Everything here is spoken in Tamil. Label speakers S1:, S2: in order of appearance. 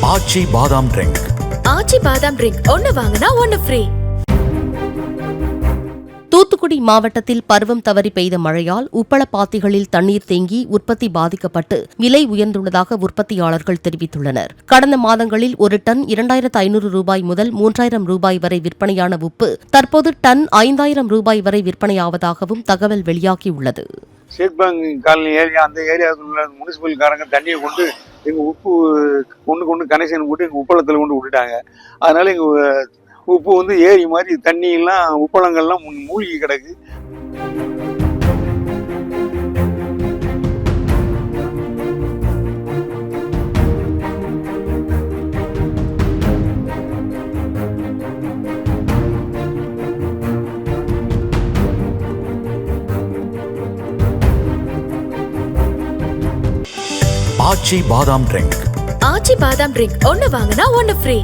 S1: ஆச்சி பாதாம் ட்ரிங்க்.
S2: ஆச்சி பாதாம் ட்ரிங்க் ஒன்னு வாங்கினா ஒன்னு ஃப்ரீ.
S3: தூத்துக்குடி மாவட்டத்தில் பருவம் தவறி பெய்த மழையால் உப்பளப்பாத்திகளில் தண்ணீர் தேங்கி உற்பத்தி பாதிக்கப்பட்டு விலை உயர்ந்துள்ளதாக உற்பத்தியாளர்கள் தெரிவித்துள்ளனர். கடந்த மாதங்களில் ஒரு டன் 2500 ரூபாய் முதல் 3000 ரூபாய் வரை விற்பனையான உப்பு தற்போது டன் 5000 ரூபாய் வரை விற்பனையாவதாகவும் தகவல் வெளியாகியுள்ளது.
S4: ஸ்டேட் பேங்க் காலனி ஏரியா, அந்த ஏரியாவுக்குள்ள முனிசிபல்காரங்க தண்ணியை கொண்டு எங்கள் உப்பு கொண்டு கனெக்ஷன் போட்டு எங்கள் உப்பளத்தில் கொண்டு விட்டுட்டாங்க. அதனால எங்கள் உப்பு ஏரி மாதிரி தண்ணியெல்லாம் உப்பளங்கள்லாம் மூழ்கி கிடக்கு.
S1: ஆச்சி பாதாம் ட்ரிங்க்.
S2: ஆச்சி பாதாம் ட்ரிங்க் ஒன்னு வாங்கினா ஒன்னு ஃப்ரீ.